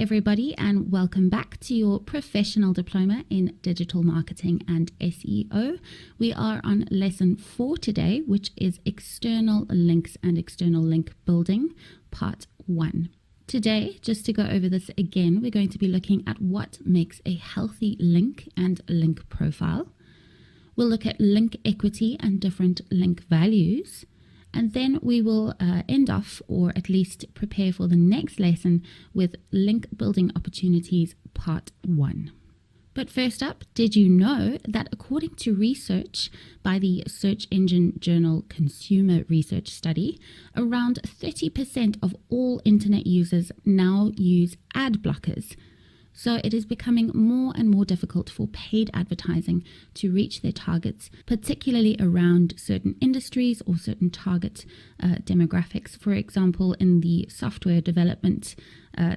everybody, and welcome back to your professional diploma in digital marketing and SEO. We are on lesson 4 today, which is external links and external link building, part 1. Today, just to go over this again, we're going to be looking at what makes a healthy link and link profile. We'll look at link equity and different link values. And then we will end off, or at least prepare for the next lesson, with link building opportunities part 1. But first up, did you know that according to research by the search engine journal Consumer Research Study, around 30% of all internet users now use ad blockers? So it is becoming more and more difficult for paid advertising to reach their targets, particularly around certain industries or certain target demographics. For example, in the software development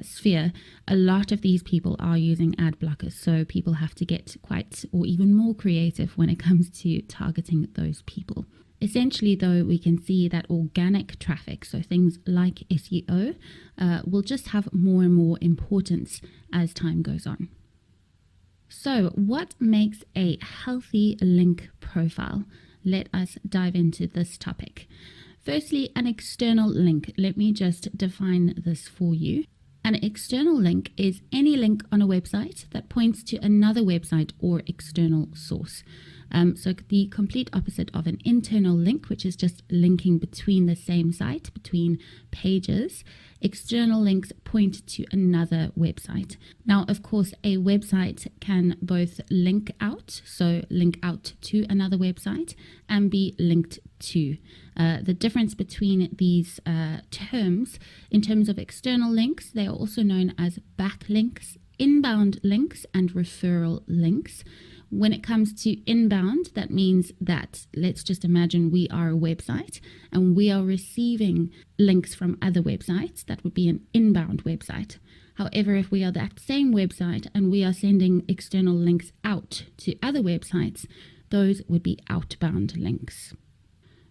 sphere, a lot of these people are using ad blockers. So people have to get quite or even more creative when it comes to targeting those people. Essentially, though, we can see that organic traffic, so things like SEO, will just have more and more importance as time goes on. So what makes a healthy link profile? Let us dive into this topic. Firstly, an external link. Let me just define this for you. An external link is any link on a website that points to another website or external source. So the complete opposite of an internal link, which is just linking between the same site, between pages. External links point to another website. Now, of course, a website can both link out, so link out to another website, and be linked to. The difference between these terms, in terms of external links, they are also known as backlinks, inbound links, and referral links. When it comes to inbound, that means that, let's just imagine we are a website and we are receiving links from other websites. That would be an inbound website. However, if we are that same website and we are sending external links out to other websites, those would be outbound links.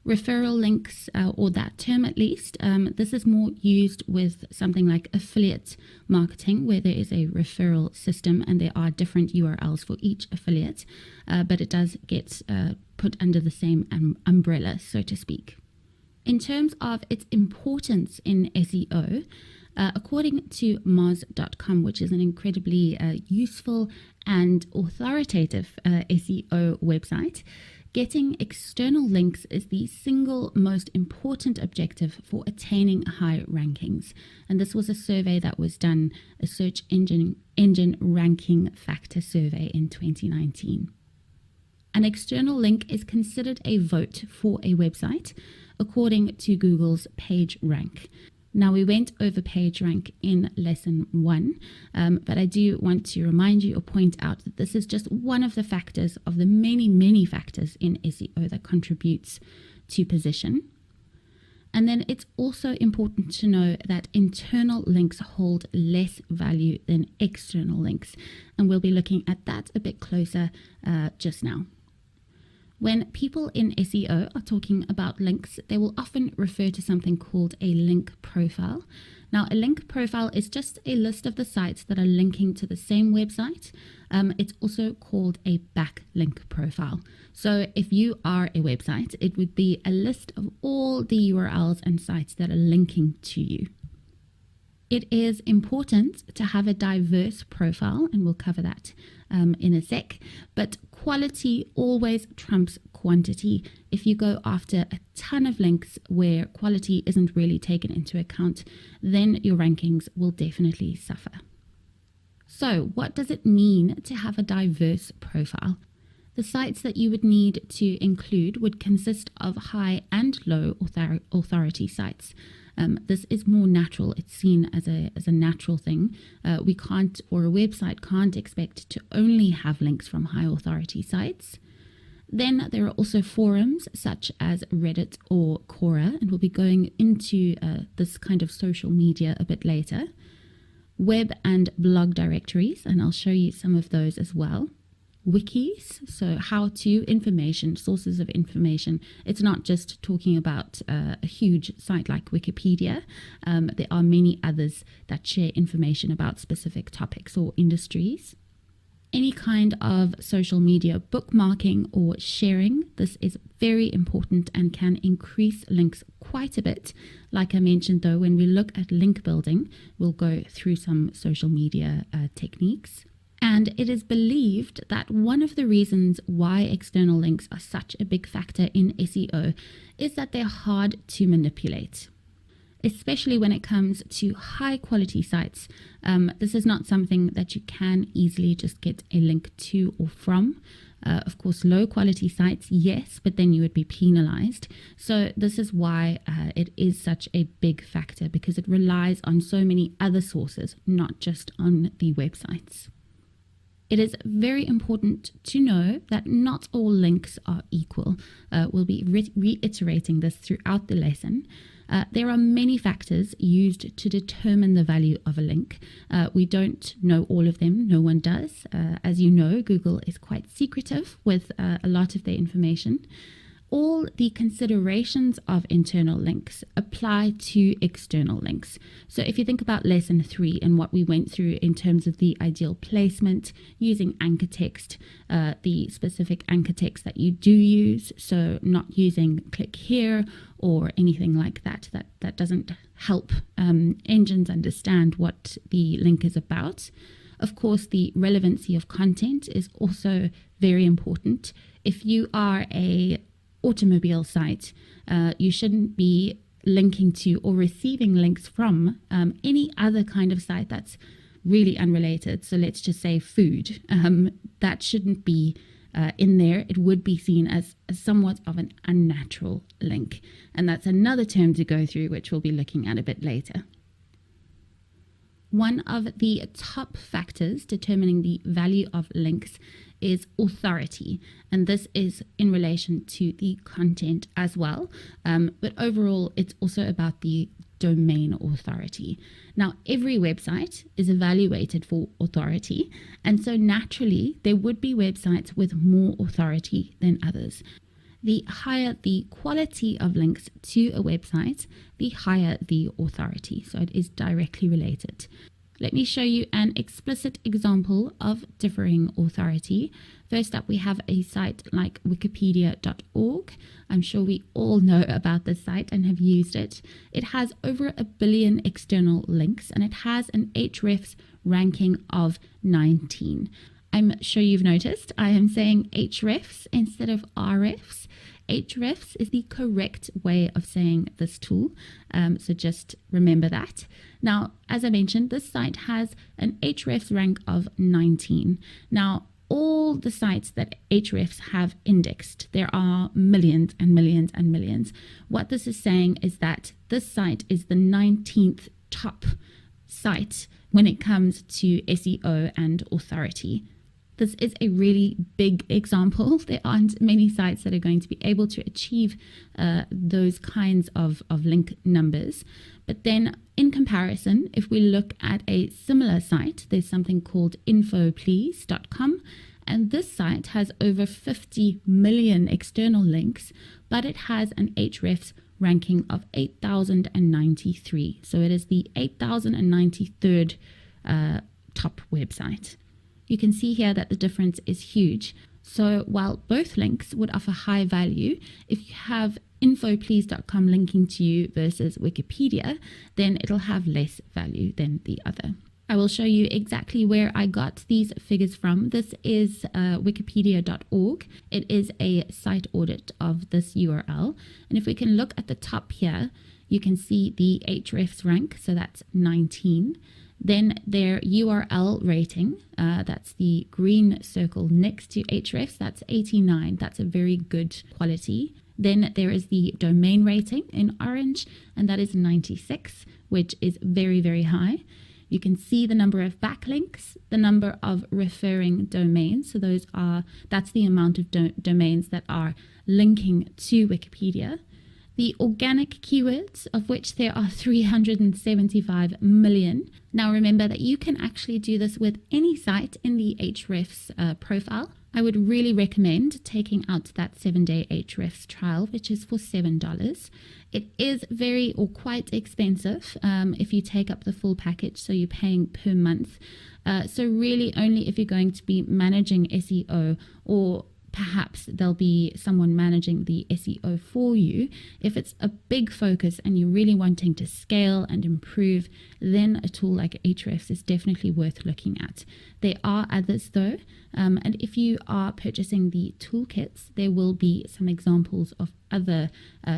Referral links, or that term at least, this is more used with something like affiliate marketing, where there is a referral system and there are different URLs for each affiliate, but it does get put under the same umbrella, so to speak. In terms of its importance in SEO, according to Moz.com, which is an incredibly useful and authoritative SEO website, getting external links is the single most important objective for attaining high rankings. And this was a survey that was done, a search engine ranking factor survey in 2019. An external link is considered a vote for a website, according to Google's PageRank. Now, we went over PageRank in lesson 1, but I do want to remind you or point out that this is just one of the factors of the many, many factors in SEO that contributes to position. And then it's also important to know that internal links hold less value than external links. And we'll be looking at that a bit closer just now. When people in SEO are talking about links, they will often refer to something called a link profile. Now, a link profile is just a list of the sites that are linking to the same website. It's also called a backlink profile. So if you are a website, it would be a list of all the URLs and sites that are linking to you. It is important to have a diverse profile, and we'll cover that in a sec, but quality always trumps quantity. If you go after a ton of links where quality isn't really taken into account, then your rankings will definitely suffer. So what does it mean to have a diverse profile? The sites that you would need to include would consist of high and low authority sites. This is more natural. It's seen as a natural thing. We can't, or a website can't expect to only have links from high authority sites. Then there are also forums such as Reddit or Quora, and we'll be going into this kind of social media a bit later. Web and blog directories, and I'll show you some of those as well. wikis, so how-to information, sources of information. It's not just talking about a huge site like Wikipedia. There are many others that share information about specific topics or industries. Any kind of social media bookmarking or sharing, this is very important and can increase links quite a bit. Like I mentioned though, when we look at link building, we'll go through some social media techniques. And it is believed that one of the reasons why external links are such a big factor in SEO is that they're hard to manipulate, especially when it comes to high quality sites. This is not something that you can easily just get a link to or from. Of course, low quality sites, yes, but then you would be penalized. So this is why it is such a big factor, because it relies on so many other sources, not just on the websites. It is very important to know that not all links are equal. We'll be reiterating this throughout the lesson. There are many factors used to determine the value of a link. We don't know all of them. No one does. As you know, Google is quite secretive with a lot of their information. All the considerations of internal links apply to external links. So if you think about lesson 3 and what we went through in terms of the ideal placement, using anchor text, the specific anchor text that you do use, so not using click here or anything like that, that doesn't help engines understand what the link is about. Of course, the relevancy of content is also very important. If you are a automobile site, you shouldn't be linking to or receiving links from any other kind of site that's really unrelated. So let's just say food. That shouldn't be in there. It would be seen as somewhat of an unnatural link. And that's another term to go through, which we'll be looking at a bit later. One of the top factors determining the value of links is authority, and this is in relation to the content as well, but overall it's also about the domain authority. Now, every website is evaluated for authority, and so naturally there would be websites with more authority than others. The higher the quality of links to a website, the higher the authority. So it is directly related. Let me show you an explicit example of differing authority. First up, we have a site like wikipedia.org. I'm sure we all know about this site and have used it. It has over 1 billion external links, and it has an Hrefs ranking of 19. I'm sure you've noticed I am saying Hrefs instead of Refs. Hrefs is the correct way of saying this tool, so just remember that. Now, as I mentioned, this site has an Hrefs rank of 19. Now, all the sites that Hrefs have indexed, there are millions and millions and millions. What this is saying is that this site is the 19th top site when it comes to SEO and authority. This is a really big example. There aren't many sites that are going to be able to achieve those kinds of link numbers. But then in comparison, if we look at a similar site, there's something called infoplease.com. And this site has over 50 million external links, but it has an Hrefs ranking of 8,093. So it is the 8,093rd top website. You can see here that the difference is huge. So while both links would offer high value, if you have infoplease.com linking to you versus Wikipedia, then it'll have less value than the other. I will show you exactly where I got these figures from. This is wikipedia.org. It is a site audit of this URL. And if we can look at the top here, you can see the Hrefs rank, so that's 19. Then their URL rating, that's the green circle next to Hrefs, that's 89. That's a very good quality. Then there is the domain rating in orange, and that is 96, which is very, very high. You can see the number of backlinks, the number of referring domains. So that's the amount of domains that are linking to Wikipedia. The organic keywords, of which there are 375 million. Now remember that you can actually do this with any site in the Hrefs profile. I would really recommend taking out that 7-day Ahrefs trial, which is for $7. It is very or quite expensive if you take up the full package, so you're paying per month. So really only if you're going to be managing SEO, or perhaps there'll be someone managing the SEO for you. If it's a big focus and you're really wanting to scale and improve, then a tool like Ahrefs is definitely worth looking at. There are others though, and if you are purchasing the toolkits, there will be some examples of other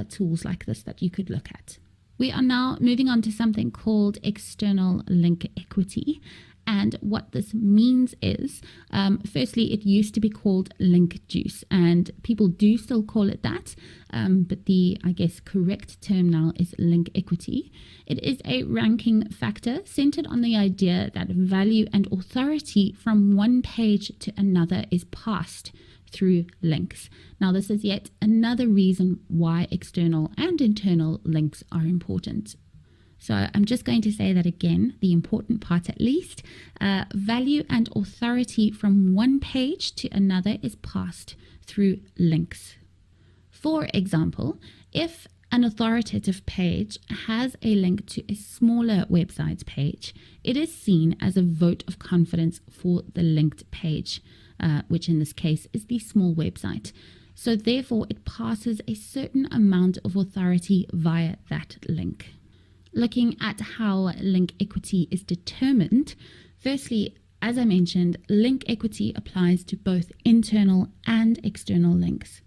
tools like this that you could look at. We are now moving on to something called external link equity. And what this means is, firstly, it used to be called link juice, and people do still call it that, but the, I guess, correct term now is link equity. It is a ranking factor centered on the idea that value and authority from one page to another is passed through links. Now, this is yet another reason why external and internal links are important. So I'm just going to say that again, the important part at least. Value and authority from one page to another is passed through links. For example, if an authoritative page has a link to a smaller website's page, it is seen as a vote of confidence for the linked page, which in this case is the small website. So therefore, it passes a certain amount of authority via that link. Looking at how link equity is determined, firstly, as I mentioned, link equity applies to both internal and external links.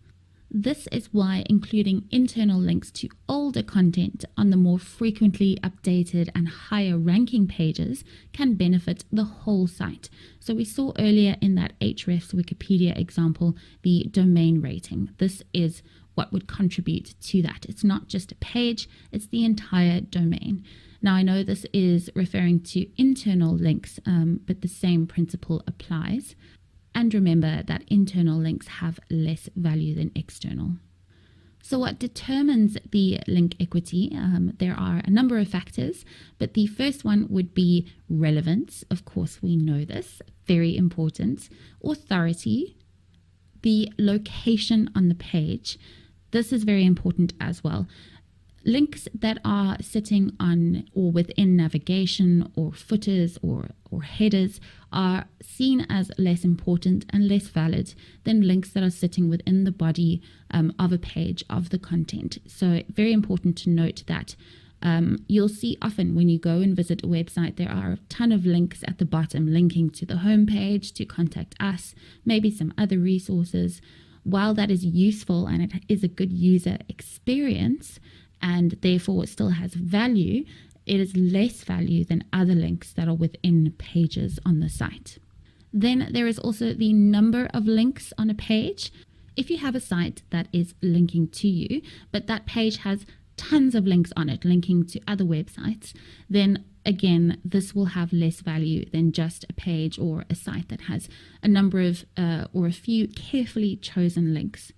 This is why including internal links to older content on the more frequently updated and higher ranking pages can benefit the whole site. So we saw earlier in that Ahrefs Wikipedia example, the domain rating. This is what would contribute to that. It's not just a page, it's the entire domain. Now, I know this is referring to internal links, but the same principle applies. And remember that internal links have less value than external. So what determines the link equity? There are a number of factors, but the first one would be relevance. Of course, we know this, very important. Authority, the location on the page. This is very important as well. Links that are sitting on or within navigation or footers or headers are seen as less important and less valid than links that are sitting within the body of a page of the content. So very important to note that you'll see often when you go and visit a website, there are a ton of links at the bottom linking to the homepage, to contact us, maybe some other resources. While that is useful and it is a good user experience, and therefore it still has value, it is less value than other links that are within pages on the site. Then there is also the number of links on a page. If you have a site that is linking to you, but that page has tons of links on it linking to other websites, then again, this will have less value than just a page or a site that has a number of or a few carefully chosen links.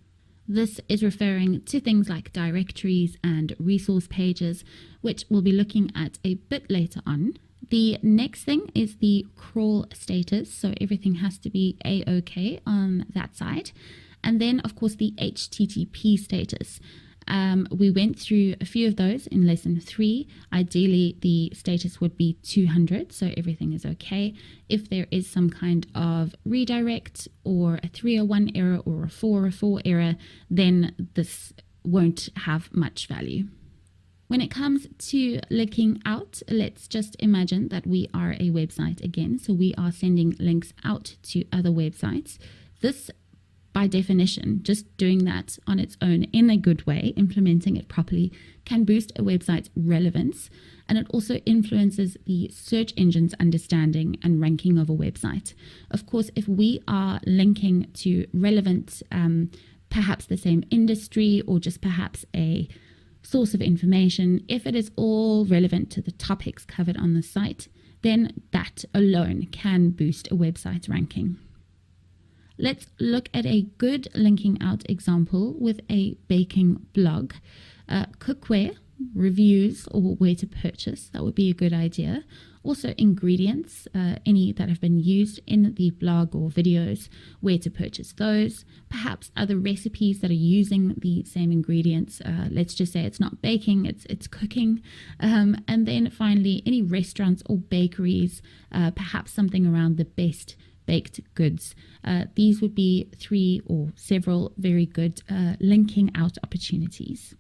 This is referring to things like directories and resource pages, which we'll be looking at a bit later on. The next thing is the crawl status, so everything has to be A-OK on that side. And then, of course, the HTTP status. We went through a few of those in lesson 3. Ideally, the status would be 200, so everything is okay. If there is some kind of redirect or a 301 error or a 404 error, then this won't have much value. When it comes to linking out, let's just imagine that we are a website again. So we are sending links out to other websites. This, by definition, just doing that on its own in a good way, implementing it properly, can boost a website's relevance. And it also influences the search engine's understanding and ranking of a website. Of course, if we are linking to relevant, perhaps the same industry or just perhaps a source of information, if it is all relevant to the topics covered on the site, then that alone can boost a website's ranking. Let's look at a good linking out example with a baking blog. Cookware, reviews, or where to purchase, that would be a good idea. Also ingredients, any that have been used in the blog or videos, where to purchase those, perhaps other recipes that are using the same ingredients. Let's just say it's not baking, it's cooking. And then finally, any restaurants or bakeries, perhaps something around the best baked goods. These would be 3 or several very good linking out opportunities.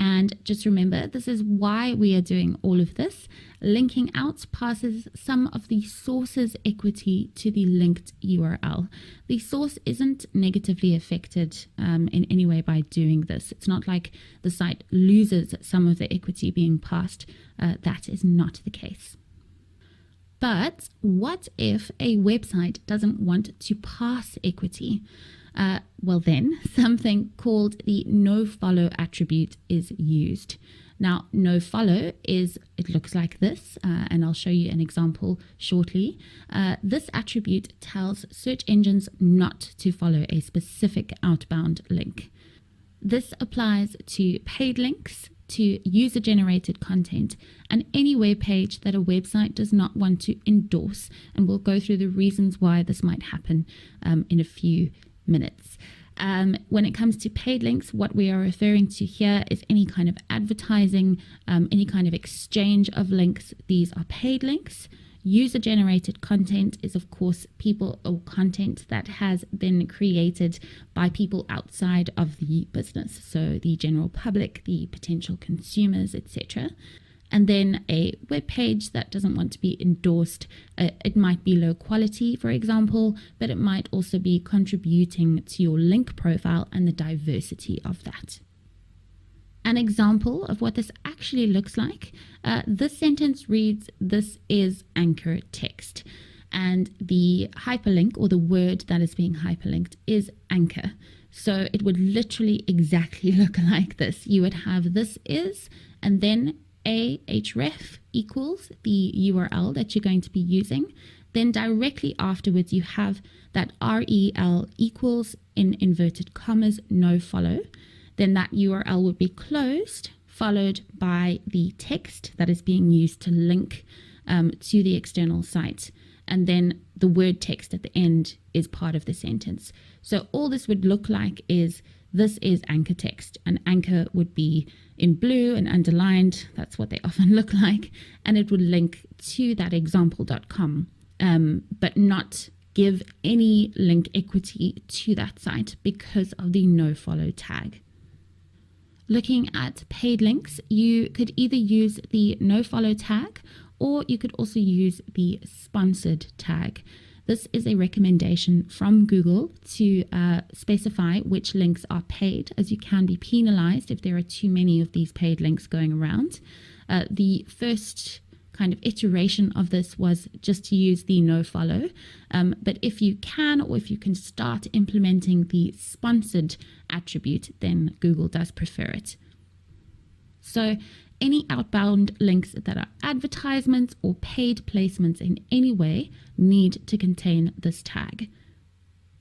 And just remember, this is why we are doing all of this. Linking out passes some of the source's equity to the linked URL. The source isn't negatively affected in any way by doing this. It's not like the site loses some of the equity being passed. That is not the case. But what if a website doesn't want to pass equity? Well then, something called the nofollow attribute is used. Now, nofollow it looks like this, and I'll show you an example shortly. This attribute tells search engines not to follow a specific outbound link. This applies to paid links, to user-generated content, and any web page that a website does not want to endorse. And we'll go through the reasons why this might happen in a few minutes. When it comes to paid links, what we are referring to here is any kind of advertising, any kind of exchange of links. These are paid links. User-generated content is, of course, people or content that has been created by people outside of the business, so the general public, the potential consumers, etc. And then a web page that doesn't want to be endorsed. It might be low quality, for example, but it might also be contributing to your link profile and the diversity of that. An example of what this actually looks like, this sentence reads, "This is anchor text." And the hyperlink, or the word that is being hyperlinked, is anchor. So it would literally exactly look like this. You would have "this is," and then href equals the URL that you're going to be using. Then directly afterwards, you have that rel equals, in inverted commas, nofollow. Then that URL would be closed, followed by the text that is being used to link to the external site. And then the word text at the end is part of the sentence. So all this would look like is, "This is anchor text," and anchor would be in blue and underlined. That's what they often look like. And it would link to that example.com, but not give any link equity to that site because of the nofollow tag. Looking at paid links, you could either use the nofollow tag, or you could also use the sponsored tag. This is a recommendation from Google to specify which links are paid, as you can be penalized if there are too many of these paid links going around. The first kind of iteration of this was just to use the nofollow, but if you can, or if you can start implementing the sponsored attribute, then Google does prefer it. So any outbound links that are advertisements or paid placements in any way need to contain this tag.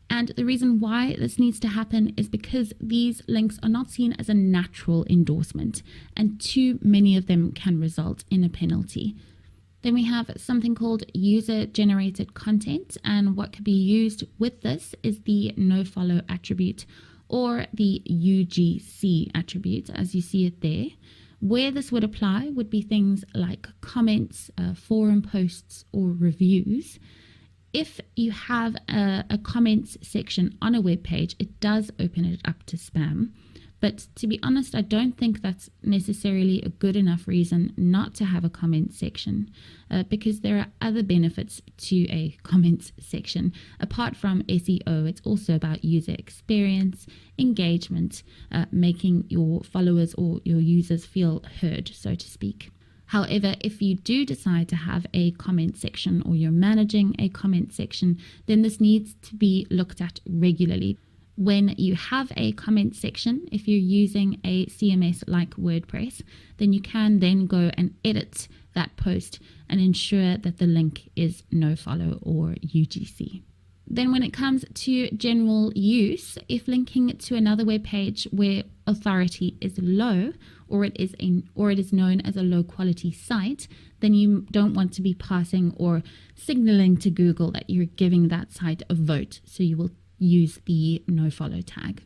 And the reason why this needs to happen is because these links are not seen as a natural endorsement, and too many of them can result in a penalty. Then we have something called user-generated content, and what could be used with this is the nofollow attribute, or the UGC attribute, as you see it there. Where this would apply would be things like comments, forum posts, or reviews. If you have a comments section on a web page, it does open it up to spam. But to be honest, I don't think that's necessarily a good enough reason not to have a comments section, because there are other benefits to a comments section. Apart from SEO, it's also about user experience, engagement, making your followers or your users feel heard, so to speak. However, if you do decide to have a comment section, or you're managing a comment section, then this needs to be looked at regularly. When you have a comment section, if you're using a CMS like WordPress, then you can then go and edit that post and ensure that the link is nofollow or UGC. Then when it comes to general use, if linking to another web page where authority is low, or it is known as a low quality site, then you don't want to be passing or signaling to Google that you're giving that site a vote. So you will use the nofollow tag.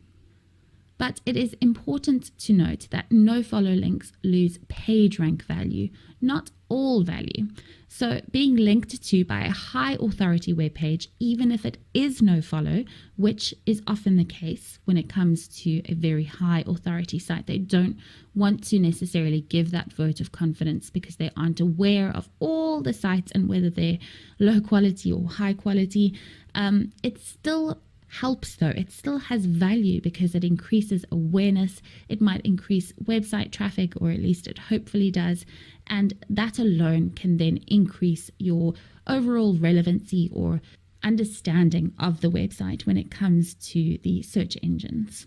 But it is important to note that nofollow links lose page rank value, not all value. So being linked to by a high authority web page, even if it is nofollow, which is often the case when it comes to a very high authority site, they don't want to necessarily give that vote of confidence because they aren't aware of all the sites and whether they're low quality or high quality. It still helps though. It still has value because it increases awareness. It might increase website traffic, or at least it hopefully does. And that alone can then increase your overall relevancy or understanding of the website when it comes to the search engines.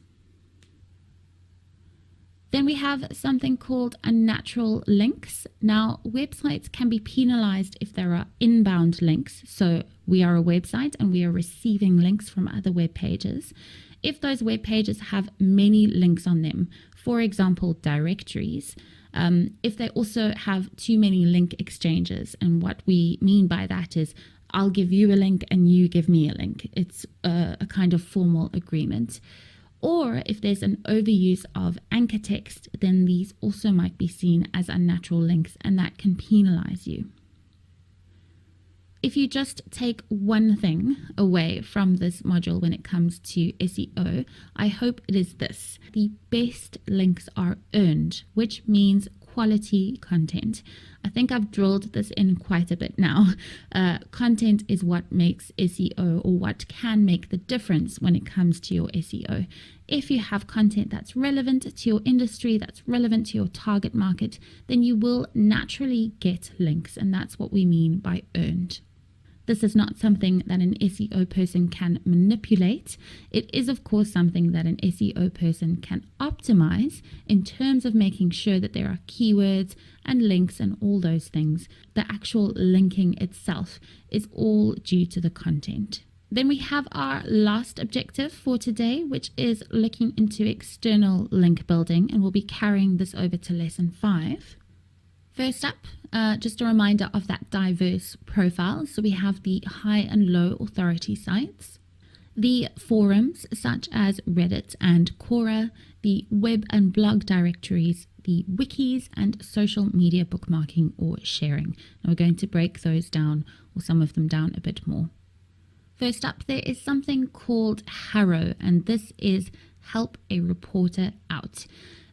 Then we have something called unnatural links. Now, websites can be penalized if there are inbound links. So we are a website and we are receiving links from other web pages. If those web pages have many links on them, for example, directories, if they also have too many link exchanges, and what we mean by that is I'll give you a link and you give me a link. It's a kind of formal agreement. Or if there's an overuse of anchor text, then these also might be seen as unnatural links, and that can penalize you. If you just take one thing away from this module when it comes to SEO, I hope it is this: the best links are earned, which means quality content. I think I've drilled this in quite a bit now. Content is what makes SEO, or what can make the difference when it comes to your SEO. If you have content that's relevant to your industry, that's relevant to your target market, then you will naturally get links, and that's what we mean by earned. This is not something that an SEO person can manipulate. It is, of course, something that an SEO person can optimize in terms of making sure that there are keywords and links and all those things. The actual linking itself is all due to the content. Then we have our last objective for today, which is looking into external link building, and we'll be carrying this over to lesson 5. First up, just a reminder of that diverse profile. So we have the high and low authority sites, the forums such as Reddit and Quora, the web and blog directories, the wikis, and social media bookmarking or sharing. Now we're going to break those down, or some of them down, a bit more. First up, there is something called Harrow, and this is Help a Reporter Out.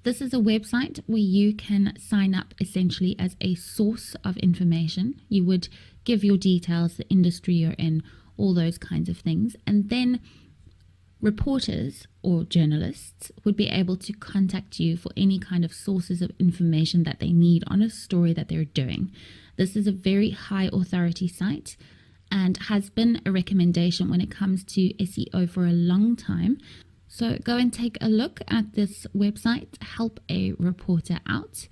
This is a website where you can sign up essentially as a source of information. You would give your details, the industry you're in, all those kinds of things. And then reporters or journalists would be able to contact you for any kind of sources of information that they need on a story that they're doing. This is a very high authority site and has been a recommendation when it comes to SEO for a long time. So go and take a look at this website, Help a Reporter Out.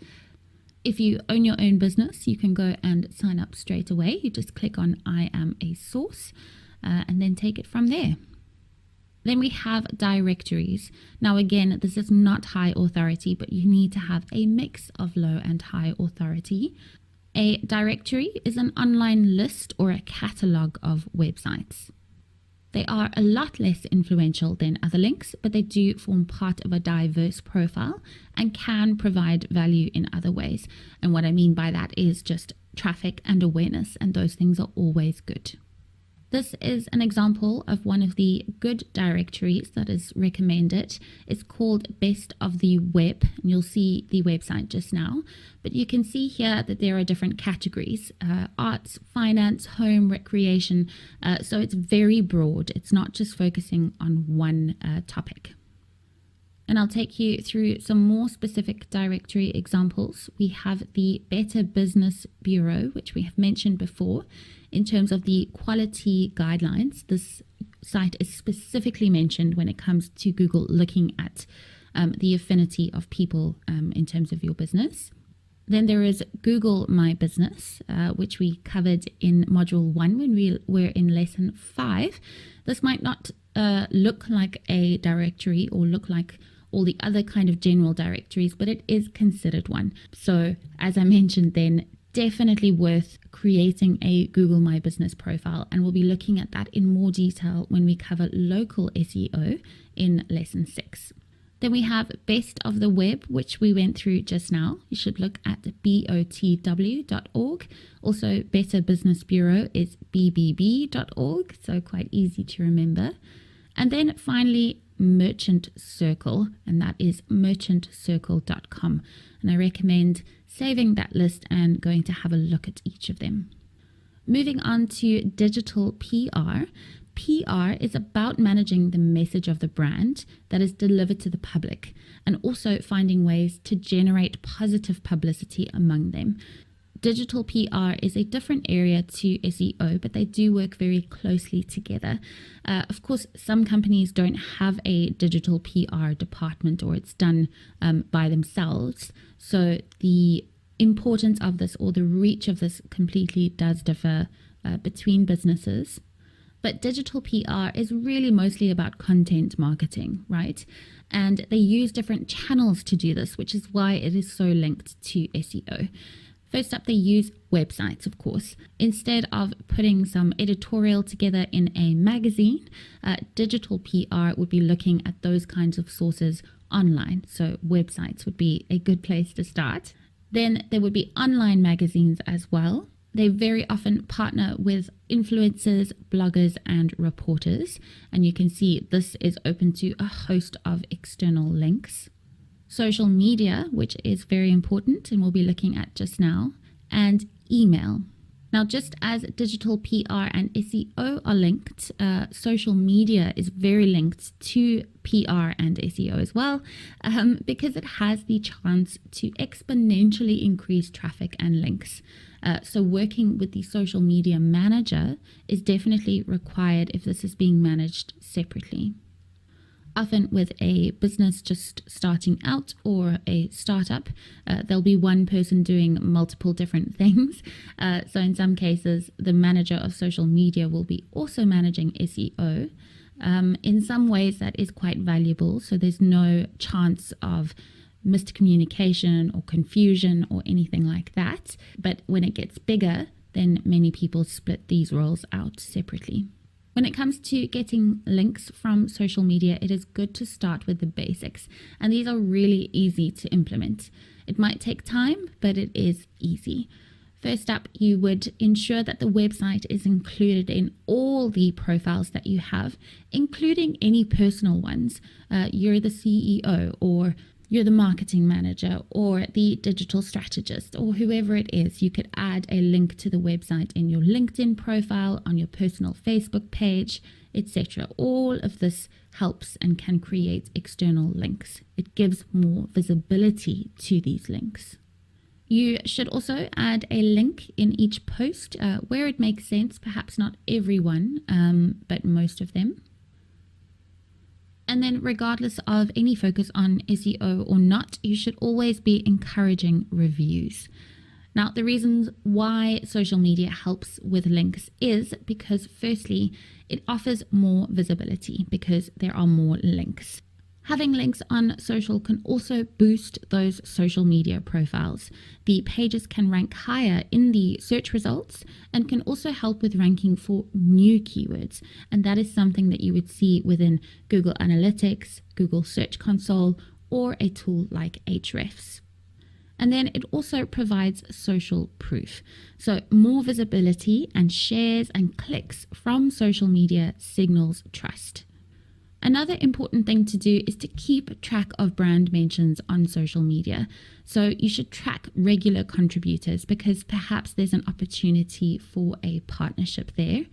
If you own your own business, you can go and sign up straight away. You just click on I am a source and then take it from there. Then we have directories. Now again, this is not high authority, but you need to have a mix of low and high authority. A directory is an online list or a catalog of websites. They are a lot less influential than other links, but they do form part of a diverse profile and can provide value in other ways. And what I mean by that is just traffic and awareness, and those things are always good. This is an example of one of the good directories that is recommended. It's called Best of the Web, and you'll see the website just now. But you can see here that there are different categories: arts, finance, home, recreation. So it's very broad. It's not just focusing on one topic. And I'll take you through some more specific directory examples. We have the Better Business Bureau, which we have mentioned before. In terms of the quality guidelines, this site is specifically mentioned when it comes to Google looking at the affinity of people in terms of your business. Then there is Google My Business, which we covered in Module 1 when we were in Lesson 5. This might not look like a directory or look like all the other kind of general directories, but it is considered one. So as I mentioned then, definitely worth creating a Google My Business profile, and we'll be looking at that in more detail when we cover local SEO in Lesson 6. Then we have Best of the Web, which we went through just now. You should look at botw.org. Also, Better Business Bureau is bbb.org, so quite easy to remember. And then finally, Merchant Circle, and that is merchantcircle.com. And I recommend saving that list and going to have a look at each of them. Moving on to digital PR. PR is about managing the message of the brand that is delivered to the public, and also finding ways to generate positive publicity among them. Digital PR is a different area to SEO, but they do work very closely together. Of course, some companies don't have a digital PR department, or it's done by themselves. So the importance of this, or the reach of this, completely does differ between businesses. But digital PR is really mostly about content marketing, right? And they use different channels to do this, which is why it is so linked to SEO. First up, they use websites, of course. Instead of putting some editorial together in a magazine, digital PR would be looking at those kinds of sources online. So websites would be a good place to start. Then there would be online magazines as well. They very often partner with influencers, bloggers, and reporters. And you can see this is open to a host of external links. Social media, which is very important and we'll be looking at just now, and email. Now, just as digital PR and SEO are linked, social media is very linked to PR and SEO as well, because it has the chance to exponentially increase traffic and links. So working with the social media manager is definitely required if this is being managed separately. Often with a business just starting out or a startup, there'll be one person doing multiple different things. So in some cases, the manager of social media will be also managing SEO. In some ways, that is quite valuable. So there's no chance of missed communication or confusion or anything like that. But when it gets bigger, then many people split these roles out separately. When it comes to getting links from social media, it is good to start with the basics, and these are really easy to implement. It might take time, but it is easy. First up, you would ensure that the website is included in all the profiles that you have, including any personal ones. You're the CEO, or you're the marketing manager, or the digital strategist, or whoever it is. You could add a link to the website in your LinkedIn profile, on your personal Facebook page, etc. All of this helps and can create external links. It gives more visibility to these links. You should also add a link in each post where it makes sense, perhaps not everyone, but most of them. And then regardless of any focus on SEO or not, you should always be encouraging reviews. Now, the reasons why social media helps with links is because firstly, it offers more visibility because there are more links. Having links on social can also boost those social media profiles. The pages can rank higher in the search results and can also help with ranking for new keywords. And that is something that you would see within Google Analytics, Google Search Console, or a tool like Ahrefs. And then it also provides social proof. So more visibility and shares and clicks from social media signals trust. Another important thing to do is to keep track of brand mentions on social media. So you should track regular contributors because perhaps there's an opportunity for a partnership there.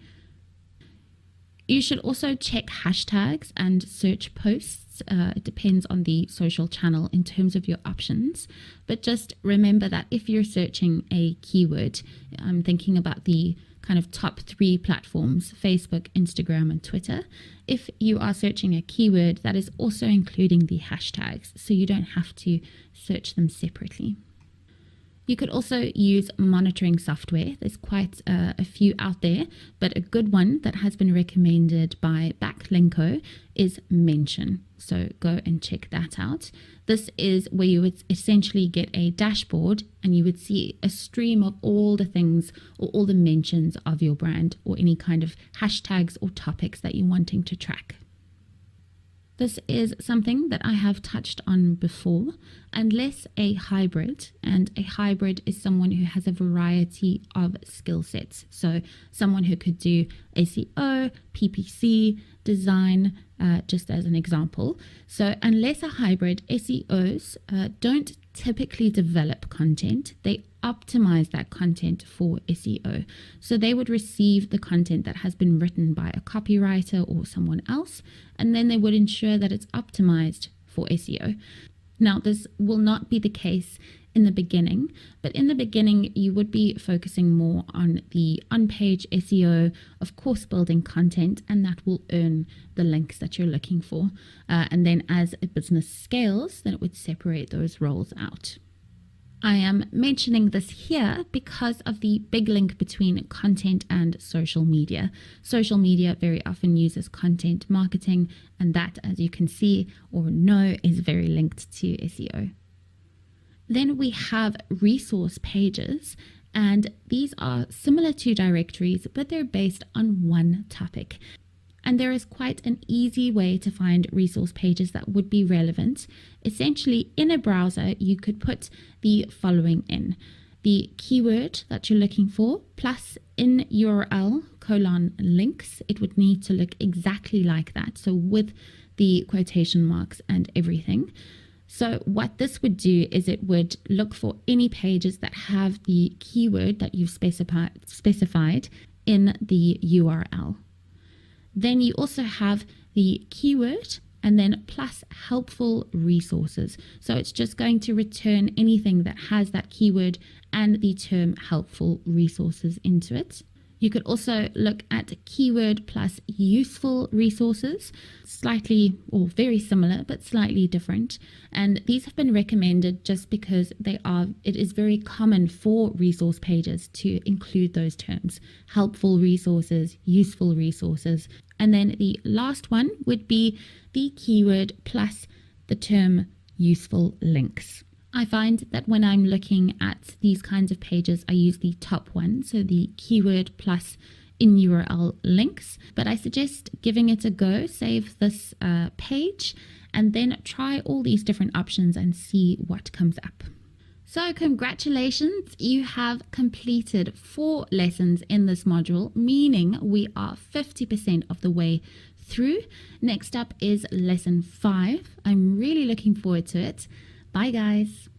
You should also check hashtags and search posts. It depends on the social channel in terms of your options. But just remember that if you're searching a keyword, I'm thinking about the kind of top 3 platforms, Facebook, Instagram, and Twitter. If you are searching a keyword, that is also including the hashtags, so you don't have to search them separately. You could also use monitoring software. There's quite a few out there, but a good one that has been recommended by Backlinko is Mention. So go and check that out. This is where you would essentially get a dashboard and you would see a stream of all the things or all the mentions of your brand or any kind of hashtags or topics that you're wanting to track. This is something that I have touched on before, unless a hybrid, and a hybrid is someone who has a variety of skill sets. So someone who could do SEO, PPC, design, just as an example. So unless a hybrid, SEOs don't typically develop content. They optimize that content for SEO. So they would receive the content that has been written by a copywriter or someone else, and then they would ensure that it's optimized for SEO. Now, this will not be the case in the beginning, but in the beginning, you would be focusing more on the on-page SEO, of course, building content, and that will earn the links that you're looking for. And then as a business scales, then it would separate those roles out. I am mentioning this here because of the big link between content and social media. Social media very often uses content marketing, and that, as you can see or know, is very linked to SEO. Then we have resource pages, and these are similar to directories, but they're based on one topic. And there is quite an easy way to find resource pages that would be relevant. Essentially, in a browser, you could put the following in: the keyword that you're looking for, plus in URL :links. It would need to look exactly like that. So with the quotation marks and everything. So what this would do is it would look for any pages that have the keyword that you've specified in the URL. Then you also have the keyword and then plus helpful resources. So it's just going to return anything that has that keyword and the term helpful resources into it. You could also look at keyword plus useful resources, slightly or very similar, but slightly different. And these have been recommended just because it is very common for resource pages to include those terms: helpful resources, useful resources. And then the last one would be the keyword plus the term useful links. I find that when I'm looking at these kinds of pages, I use the top one, so the keyword plus in URL links, but I suggest giving it a go. Save this page and then try all these different options and see what comes up. So congratulations, you have completed 4 lessons in this module, meaning we are 50% of the way through. Next up is lesson 5. I'm really looking forward to it. Bye guys.